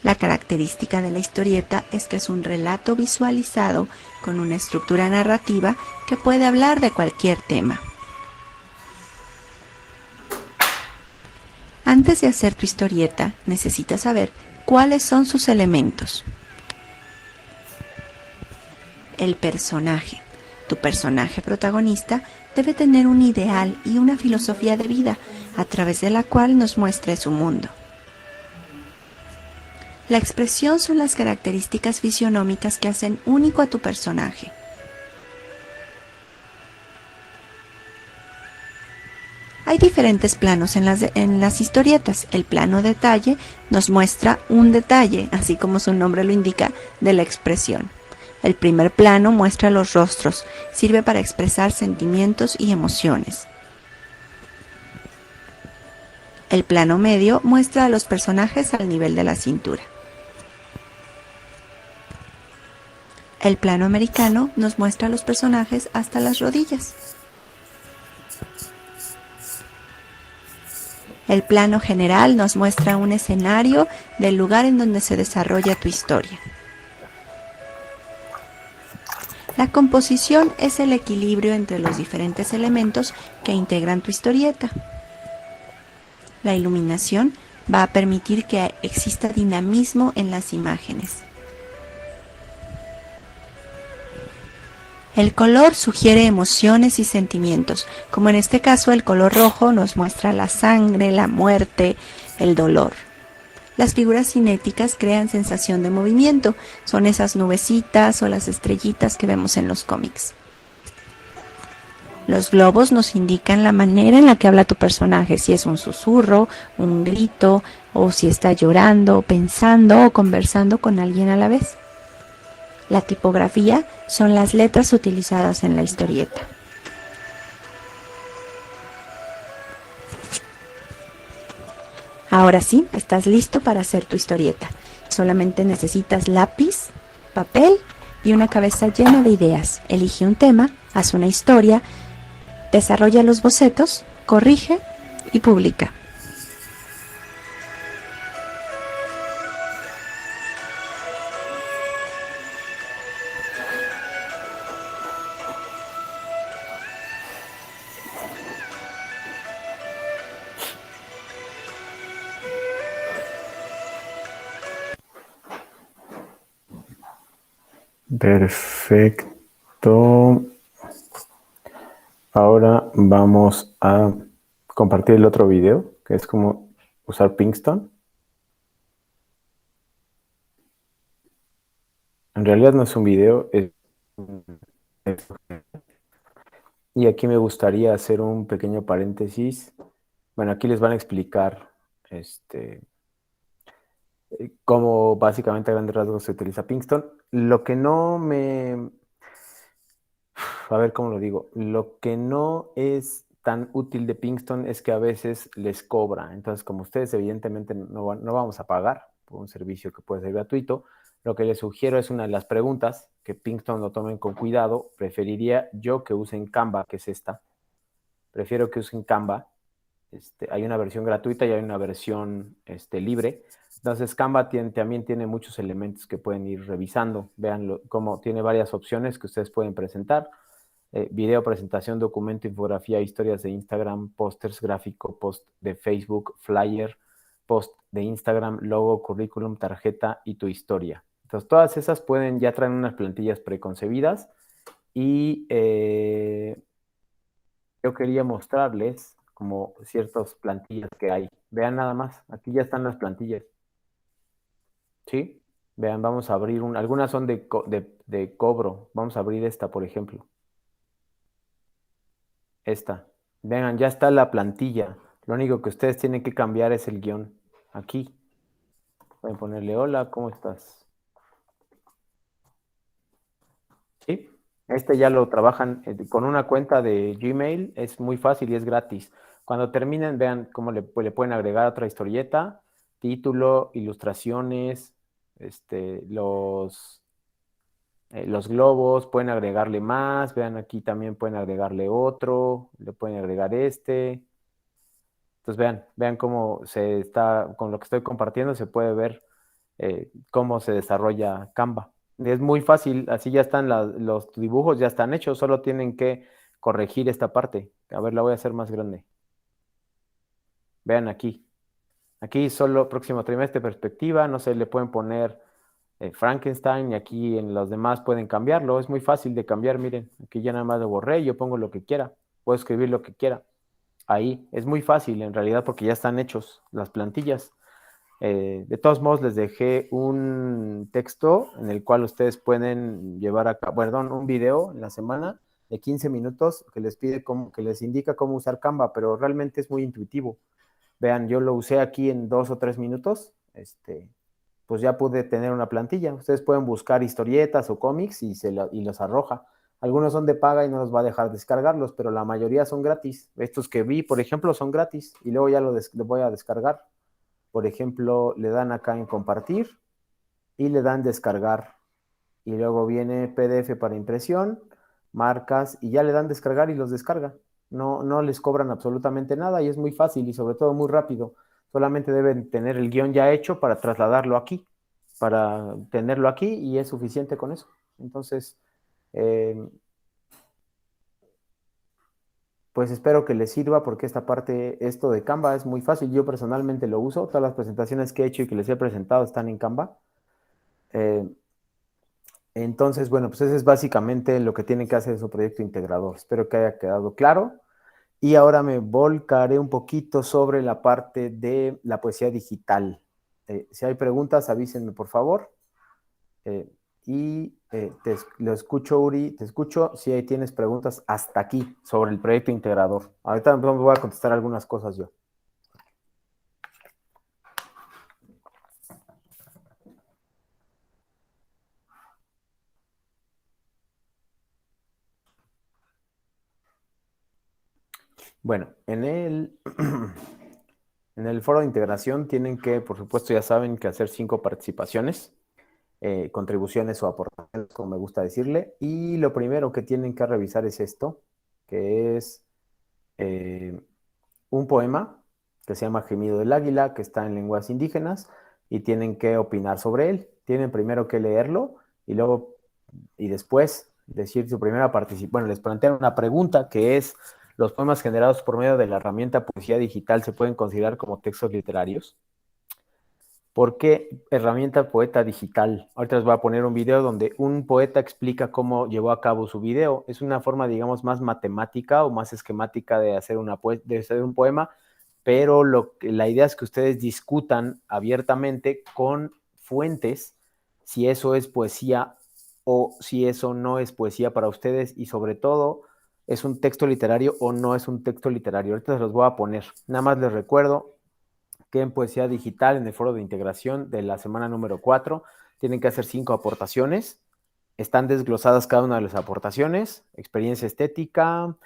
La característica de la historieta es que es un relato visualizado con una estructura narrativa que puede hablar de cualquier tema. Antes de hacer tu historieta, necesitas saber cuáles son sus elementos. El personaje. Tu personaje protagonista debe tener un ideal y una filosofía de vida a través de la cual nos muestre su mundo. La expresión son las características fisionómicas que hacen único a tu personaje. Hay diferentes planos en las historietas. El plano detalle nos muestra un detalle, así como su nombre lo indica, de la expresión. El primer plano muestra los rostros, sirve para expresar sentimientos y emociones. El plano medio muestra a los personajes al nivel de la cintura. El plano americano nos muestra a los personajes hasta las rodillas. El plano general nos muestra un escenario del lugar en donde se desarrolla tu historia. La composición es el equilibrio entre los diferentes elementos que integran tu historieta. La iluminación va a permitir que exista dinamismo en las imágenes. El color sugiere emociones y sentimientos, como en este caso el color rojo nos muestra la sangre, la muerte, el dolor. Las figuras cinéticas crean sensación de movimiento, son esas nubecitas o las estrellitas que vemos en los cómics. Los globos nos indican la manera en la que habla tu personaje, si es un susurro, un grito, o si está llorando, pensando o conversando con alguien a la vez. La tipografía son las letras utilizadas en la historieta. Ahora sí, estás listo para hacer tu historieta. Solamente necesitas lápiz, papel y una cabeza llena de ideas. Elige un tema, haz una historia, desarrolla los bocetos, corrige y publica. Perfecto. Ahora vamos a compartir el otro video, que es cómo usar Pinkston. En realidad no es un video, y aquí me gustaría hacer un pequeño paréntesis. Bueno, aquí les van a explicar cómo básicamente a grandes rasgos se utiliza Pinkston. Lo que no me... A ver cómo lo digo. Lo que no es tan útil de Pinkston es que a veces les cobra. Entonces, como ustedes evidentemente no vamos a pagar, por un servicio que puede ser gratuito. Lo que les sugiero es una de las preguntas, que Pington lo tomen con cuidado. Preferiría yo que usen Canva, que es esta. Prefiero que usen Canva. Hay una versión gratuita y hay una versión libre. Entonces Canva también tiene muchos elementos que pueden ir revisando. Vean cómo tiene varias opciones que ustedes pueden presentar. Video, presentación, documento, infografía, historias de Instagram, pósters, gráfico, post de Facebook, flyer, post de Instagram, logo, currículum, tarjeta y tu historia. Entonces todas esas ya traen unas plantillas preconcebidas y yo quería mostrarles como ciertas plantillas que hay. Vean nada más, aquí ya están las plantillas. ¿Sí? Vean, vamos a abrir algunas son de cobro. Vamos a abrir esta, por ejemplo. Esta. Vean, ya está la plantilla. Lo único que ustedes tienen que cambiar es el guión. Aquí. Pueden ponerle hola, ¿cómo estás? ¿Sí? Ya lo trabajan con una cuenta de Gmail. Es muy fácil y es gratis. Cuando terminen, vean cómo le pueden agregar otra historieta, título, ilustraciones, los globos, pueden agregarle más. Vean, aquí también pueden agregarle otro, le pueden agregar este. Entonces vean cómo con lo que estoy compartiendo se puede ver cómo se desarrolla Canva. Es muy fácil, así ya están los dibujos, ya están hechos, solo tienen que corregir esta parte. A ver, la voy a hacer más grande. Vean aquí. Aquí solo próximo trimestre, perspectiva, no sé, le pueden poner Frankenstein y aquí en los demás pueden cambiarlo. Es muy fácil de cambiar, miren, aquí ya nada más lo borré, yo pongo lo que quiera, puedo escribir lo que quiera. Ahí es muy fácil en realidad porque ya están hechos las plantillas. De todos modos les dejé un texto en el cual ustedes pueden llevar a cabo, perdón, un video en la semana de 15 minutos que les que les indica cómo usar Canva, pero realmente es muy intuitivo. Vean, yo lo usé aquí en 2 o 3 minutos, pues ya pude tener una plantilla. Ustedes pueden buscar historietas o cómics y los arroja. Algunos son de paga y no los va a dejar descargarlos, pero la mayoría son gratis. Estos que vi, por ejemplo, son gratis y luego ya lo voy a descargar. Por ejemplo, le dan acá en compartir y le dan descargar. Y luego viene PDF para impresión, marcas y ya le dan descargar y los descarga. No les cobran absolutamente nada y es muy fácil y sobre todo muy rápido. Solamente deben tener el guión ya hecho para trasladarlo aquí, para tenerlo aquí y es suficiente con eso. Entonces, pues espero que les sirva porque esto de Canva es muy fácil. Yo personalmente lo uso. Todas las presentaciones que he hecho y que les he presentado están en Canva. Entonces, bueno, pues ese es básicamente lo que tienen que hacer en su proyecto integrador. Espero que haya quedado claro. Y ahora me volcaré un poquito sobre la parte de la poesía digital. Si hay preguntas, avísenme, por favor. Lo escucho, Uri, te escucho. Si ahí tienes preguntas hasta aquí sobre el proyecto integrador. Ahorita voy a contestar algunas cosas yo. Bueno, en el foro de integración tienen que, por supuesto, ya saben que hacer 5 participaciones, contribuciones o aportaciones, como me gusta decirle. Y lo primero que tienen que revisar es esto, que es un poema que se llama Gemido del Águila, que está en lenguas indígenas, y tienen que opinar sobre él. Tienen primero que leerlo y después decir su primera participación. Bueno, les plantean una pregunta que es: ¿los poemas generados por medio de la herramienta poesía digital se pueden considerar como textos literarios? ¿Por qué herramienta poeta digital? Ahorita les voy a poner un video donde un poeta explica cómo llevó a cabo su video. Es una forma, digamos, más matemática o más esquemática de hacer un poema, pero la idea es que ustedes discutan abiertamente con fuentes si eso es poesía o si eso no es poesía para ustedes y sobre todo, ¿es un texto literario o no es un texto literario? Ahorita se los voy a poner. Nada más les recuerdo que en Poesía Digital, en el foro de integración de la semana número 4, tienen que hacer 5 aportaciones. Están desglosadas cada una de las aportaciones: experiencia estética,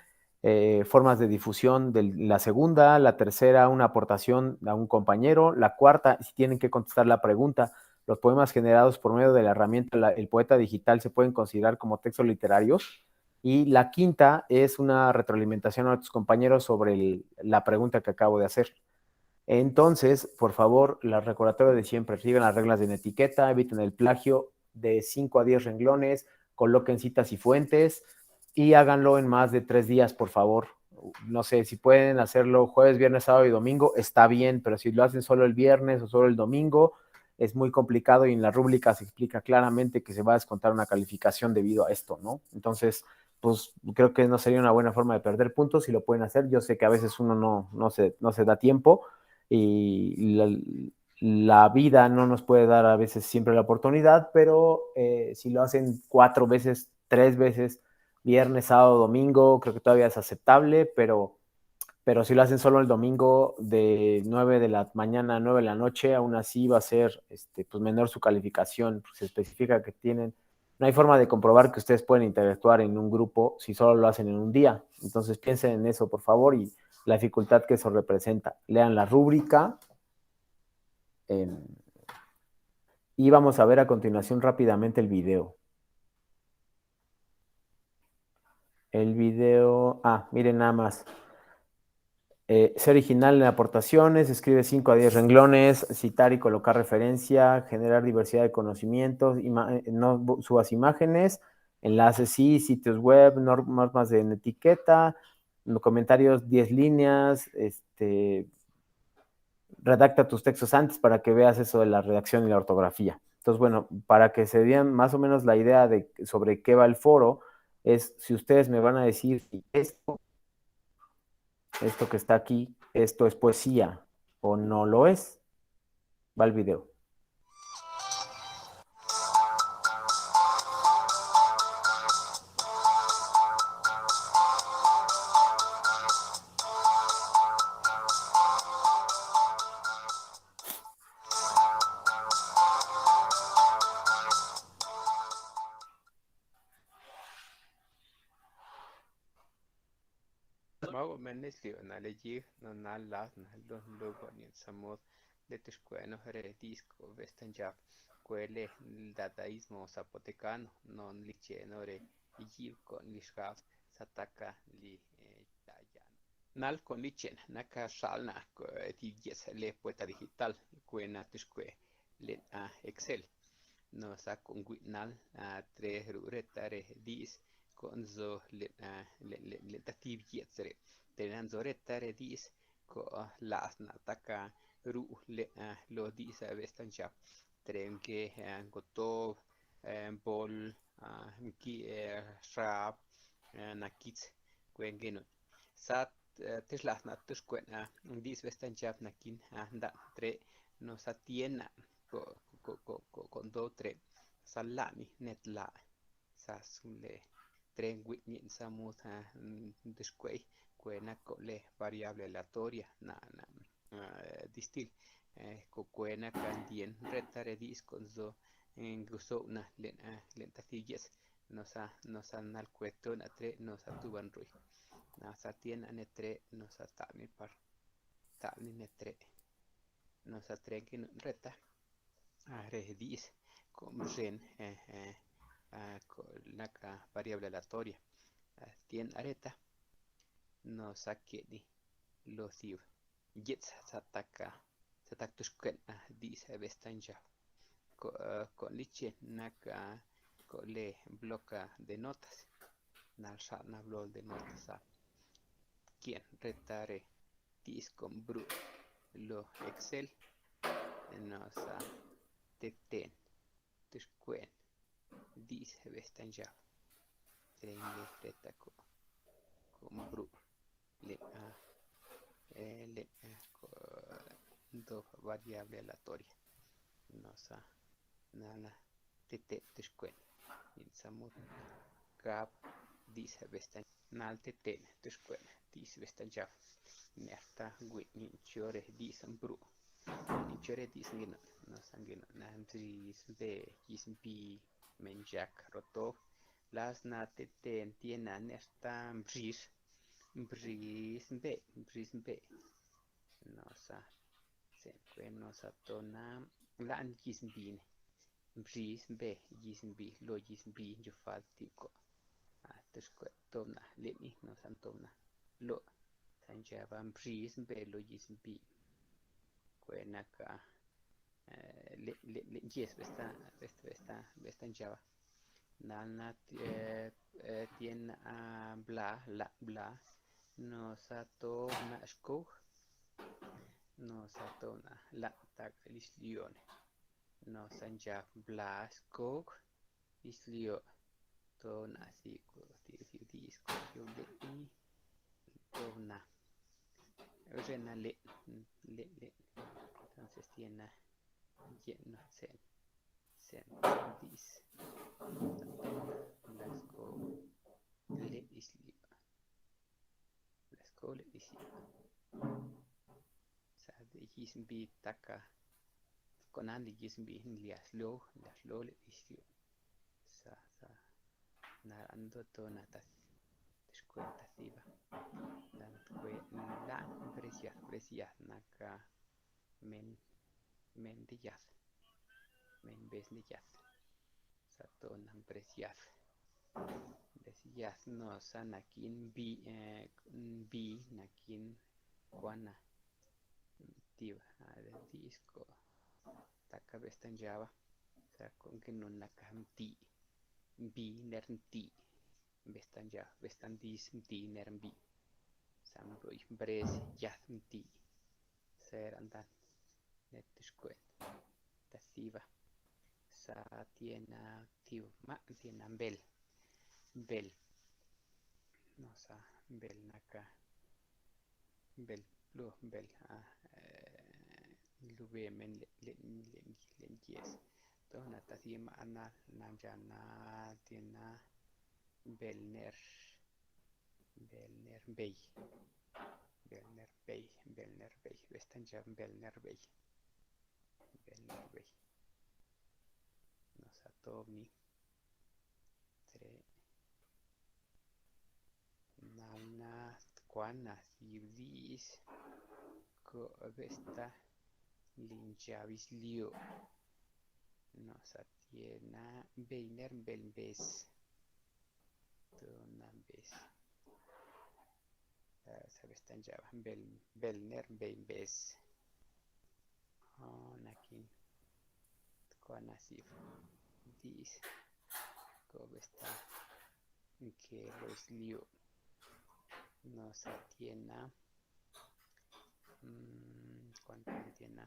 formas de difusión de la segunda, la tercera, una aportación a un compañero, la cuarta, si tienen que contestar la pregunta. Los poemas generados por medio de la herramienta El Poeta Digital se pueden considerar como textos literarios. Y la quinta es una retroalimentación a tus compañeros sobre la pregunta que acabo de hacer. Entonces, por favor, la recordatoria de siempre, sigan las reglas de la etiqueta, eviten el plagio de 5 a 10 renglones, coloquen citas y fuentes y háganlo en más de 3 días, por favor. No sé, si pueden hacerlo jueves, viernes, sábado y domingo, está bien, pero si lo hacen solo el viernes o solo el domingo, es muy complicado y en la rúbrica se explica claramente que se va a descontar una calificación debido a esto, ¿no? Entonces, pues creo que no sería una buena forma de perder puntos si lo pueden hacer. Yo sé que a veces uno no se da tiempo y la vida no nos puede dar a veces siempre la oportunidad, pero si lo hacen 4 veces, 3 veces, viernes, sábado, domingo, creo que todavía es aceptable, pero si lo hacen solo el domingo de 9 de la mañana a 9 de la noche, aún así va a ser pues menor su calificación, se especifica que no hay forma de comprobar que ustedes pueden interactuar en un grupo si solo lo hacen en un día. Entonces piensen en eso, por favor, y la dificultad que eso representa. Lean la rúbrica. Y vamos a ver a continuación rápidamente el video. Miren nada más. Ser original en aportaciones, escribe 5 a 10 renglones, citar y colocar referencia, generar diversidad de conocimientos, no subas imágenes, enlaces sí, sitios web, normas en etiqueta, comentarios 10 líneas, redacta tus textos antes para que veas eso de la redacción y la ortografía. Entonces, bueno, para que se den más o menos la idea sobre qué va el foro, es si ustedes me van a decir si esto que está aquí, esto es poesía o no lo es, va el video. Mago menesli na leji no na las na don logo ni samot de tiscueno heredisco vestanjap quelle dadaísmo zapotecano non liceno re yil con lishaf sataka li dayan nal con lichen naka shalna ti yes le poeta digital quena tisque le excel no sa con nal tre ruretare dis con zo le tativ yetzre tenan zoretare dis ko lasna taka ru le lo dis vestancha trenke gotov bol ki shrap nakit kwengenot sat tislasna tuskwen dis vestancha nakin da tre no satiena con do tre salami netla sasule tren witnien samut desquei quena le variable aleatoria distil quena candien retare dis con zo en gusto una lenta tiges nos nal cueto na tre nos atuban rui na satien ane tre nos atami par tami ne tre nos atrenkin reta redis como ren naka variable aleatoria tien areta no sakeni lo siv jets sataka sataktushken dis bestanja con liche naka le bloca de notas na blog de notas quien retare dis con bru lo excel nos teten tushkuen dis bestanja trengle retako con bru le do variable aleatoria nosa nana tete tushkuen in samut gab dis bestan nal tete tushkuen dis bestanja nerta gui ni chore dis bru ni chore dis ngino no sangino na dis de isbi menjak rotov las na tete tiena nerta bris brisbe nosa senkwe nosa tona lan gisbine brisbe gisbi lo gisbi jufaltiko ateskwe tona leni nosa tona lo sanjaba brisbe lo gisbi kwenaka le yes esta java nalna tiene bla no sato na skog no sato na la tak lislione no sanja bla skog lislio to na siko disco yo le to na rena le entonces tiene lleno sen dis let's go le islio sa de gisbi taka konan de gisbi liaslo le islio sa na ando to na tas descuenta siva dan kwe la precia naka men de yaz men bes de yaz sato nan preciaz decías no sanakin bi nakin kwana tiva disco taka bestan java sa con que non nakamti bi nernti bestan ja bestan dis ti nermbi samro impres yasmti ser andan netisquet tasiva sa tiene tiu ma tiene bel no sa bel naka bel lo bel lube men le yes to na tasima ana namjana tiene belner bey western jam belner bey no sa tobni tre nalna kwana sibdis ko vesta linchavis lio no sa tiena beiner belbes tonambes sa vestan java belner belbes nakin kwana sif dis ko vesta que los lio no sa tiena cuánto tiene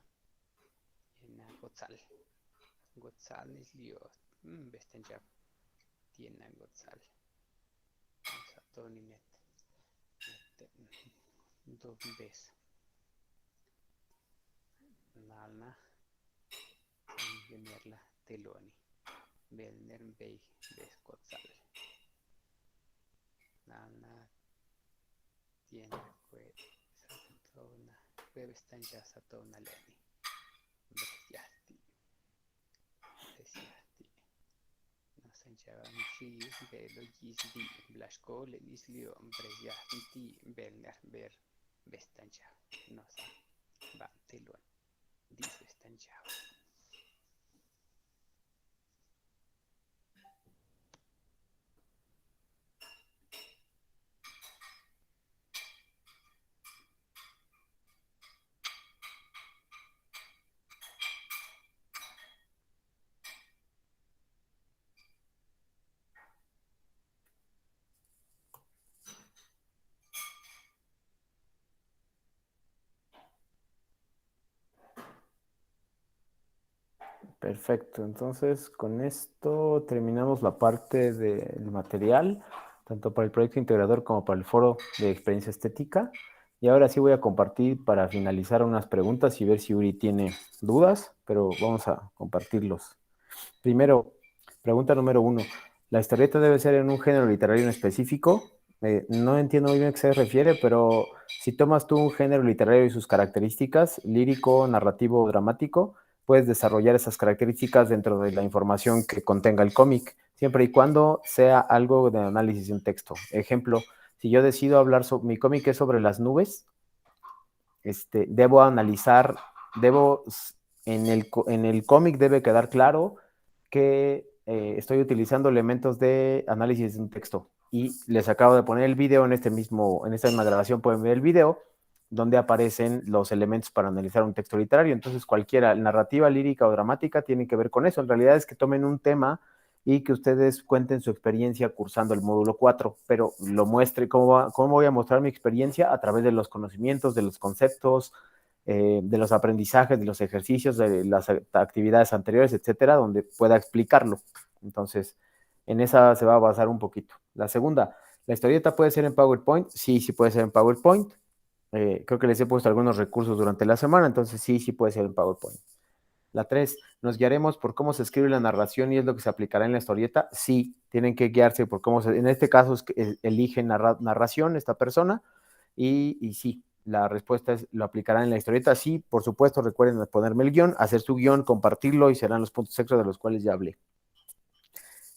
gotzal es lio vestan java tiene gotzal Tony net dos ves nalna generla teloni belner bey bescotzal nalna tiene que satona bebestanja satona leni desiati no sanjava mchis belo gisbi blasco le islio breziati belner ber bestanja no sa ba telon dis bestanja Perfecto, entonces con esto terminamos la parte del material, tanto para el proyecto integrador como para el foro de experiencia estética. Y ahora sí voy a compartir para finalizar unas preguntas y ver si Uri tiene dudas, pero vamos a compartirlos. Primero, pregunta número 1. ¿La historieta debe ser en un género literario en específico? No entiendo muy bien a qué se refiere, pero si tomas tú un género literario y sus características, lírico, narrativo, dramático, puedes desarrollar esas características dentro de la información que contenga el cómic, siempre y cuando sea algo de análisis de un texto. Ejemplo, Si yo decido hablar sobre mi cómic es sobre las nubes, debo analizar, en el cómic debe quedar claro que estoy utilizando elementos de análisis de un texto. Y les acabo de poner el video en esta misma grabación, pueden ver el video, donde aparecen los elementos para analizar un texto literario. Entonces, cualquiera, narrativa, lírica o dramática, tiene que ver con eso. En realidad es que tomen un tema y que ustedes cuenten su experiencia cursando el módulo 4, pero lo muestre, ¿cómo voy a mostrar mi experiencia? A través de los conocimientos, de los conceptos, de los aprendizajes, de los ejercicios, de las actividades anteriores, etcétera, donde pueda explicarlo. Entonces, en esa se va a basar un poquito. La segunda, ¿la historieta puede ser en PowerPoint? Sí, sí puede ser en PowerPoint. Creo que les he puesto algunos recursos durante la semana, entonces sí puede ser en PowerPoint. La 3, ¿nos guiaremos por cómo se escribe la narración y es lo que se aplicará en la historieta? Sí, tienen que guiarse por en este caso elige narración esta persona y sí, la respuesta es, ¿lo aplicarán en la historieta? Sí, por supuesto, recuerden ponerme el guión, hacer su guión, compartirlo y serán los puntos extras de los cuales ya hablé.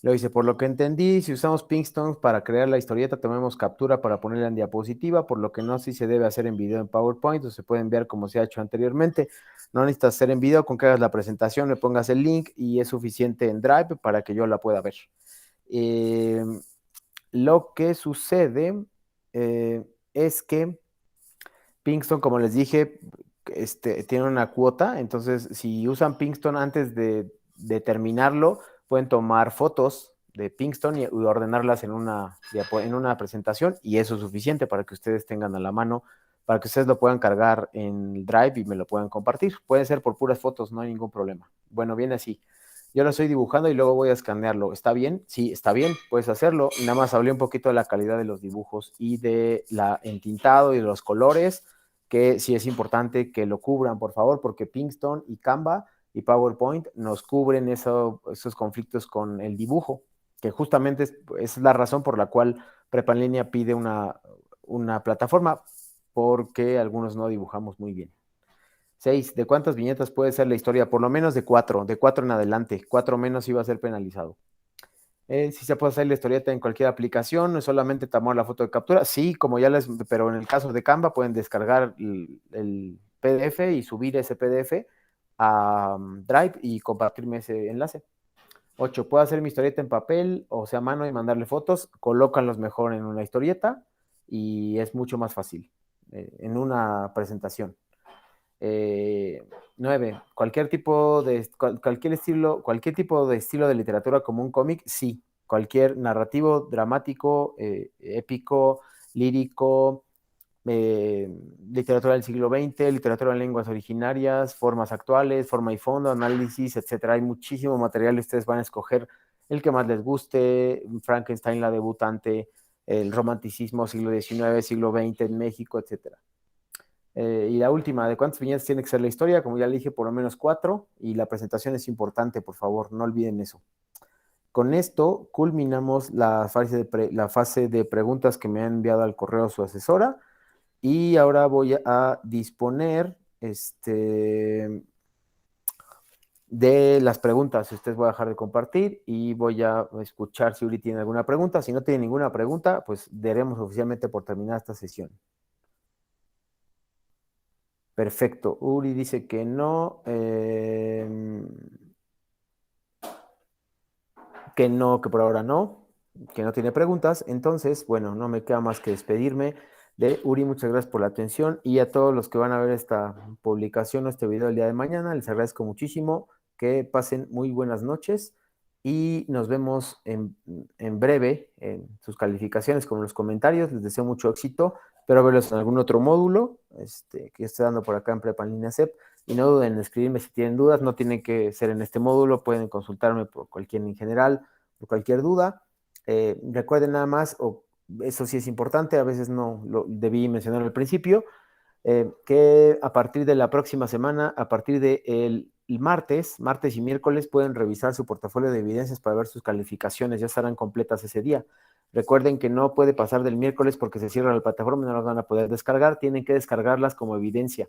Lo dice, por lo que entendí, si usamos Pinkstone para crear la historieta, tomemos captura para ponerla en diapositiva, por lo que no sé si se debe hacer en video en PowerPoint o se puede enviar como se ha hecho anteriormente. No necesitas hacer en video, con que hagas la presentación, le pongas el link y es suficiente en Drive para que yo la pueda ver. Lo que sucede es que Pinkstone, como les dije, tiene una cuota, entonces si usan Pinkstone antes de terminarlo, pueden tomar fotos de Pinkstone y ordenarlas en una presentación y eso es suficiente para que ustedes tengan a la mano, para que ustedes lo puedan cargar en Drive y me lo puedan compartir. Pueden ser por puras fotos, no hay ningún problema. Bueno, viene así. Yo lo estoy dibujando y luego voy a escanearlo. ¿Está bien? Sí, está bien, puedes hacerlo. Nada más hablé un poquito de la calidad de los dibujos y de la entintado y de los colores, que sí es importante que lo cubran, por favor, porque Pinkstone y Canva y PowerPoint nos cubren esos conflictos con el dibujo, que justamente es la razón por la cual Prepa en Línea pide una plataforma, porque algunos no dibujamos muy bien. 6, ¿de cuántas viñetas puede ser la historia? Por lo menos de 4 en adelante. 4 menos iba a ser penalizado. Si se puede hacer la historieta en cualquier aplicación, no es solamente tomar la foto de captura. Sí, pero en el caso de Canva pueden descargar el PDF y subir ese PDF a Drive y compartirme ese enlace. 8, ¿puedo hacer mi historieta en papel, o sea, a mano y mandarle fotos? Colócanlos mejor en una historieta y es mucho más fácil en una presentación. 9, cualquier tipo de estilo de literatura como un cómic, sí, cualquier narrativo, dramático, épico, lírico, literatura del siglo XX, literatura en lenguas originarias, formas actuales, forma y fondo, análisis, etcétera. Hay muchísimo material y ustedes van a escoger el que más les guste. Frankenstein, la debutante, el romanticismo, siglo XIX, siglo XX en México, etcétera. Y la última, ¿de cuántas viñetas tiene que ser la historia? Como ya le dije, por lo menos 4, y la presentación es importante, por favor, no olviden eso. Con esto culminamos la fase de preguntas que me ha enviado al correo su asesora, y ahora voy a disponer de las preguntas. Ustedes voy a dejar de compartir y voy a escuchar si Uri tiene alguna pregunta. Si no tiene ninguna pregunta, pues daremos oficialmente por terminada esta sesión. Perfecto. Uri dice que no. Que por ahora no. Que no tiene preguntas. Entonces, bueno, no me queda más que despedirme de Uri. Muchas gracias por la atención. Y a todos los que van a ver esta publicación o este video el día de mañana, les agradezco muchísimo. Que pasen muy buenas noches. Y nos vemos en breve en sus calificaciones con los comentarios. Les deseo mucho éxito. Espero verlos en algún otro módulo que yo estoy dando por acá en Prepa en Línea CEP. Y no duden en escribirme si tienen dudas. No tienen que ser en este módulo. Pueden consultarme por cualquier en general, por cualquier duda. Recuerden nada más, eso sí es importante, a veces no lo debí mencionar al principio, que a partir de la próxima semana, a partir del martes y miércoles, pueden revisar su portafolio de evidencias para ver sus calificaciones, ya estarán completas ese día. Recuerden que no puede pasar del miércoles porque se cierra la plataforma y no las van a poder descargar, tienen que descargarlas como evidencia,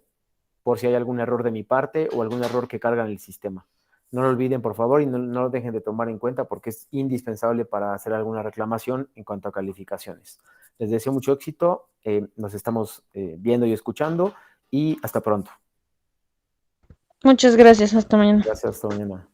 por si hay algún error de mi parte o algún error que carga en el sistema. No lo olviden, por favor, y no lo dejen de tomar en cuenta porque es indispensable para hacer alguna reclamación en cuanto a calificaciones. Les deseo mucho éxito, nos estamos viendo y escuchando, y hasta pronto. Muchas gracias, hasta mañana. Gracias, hasta mañana.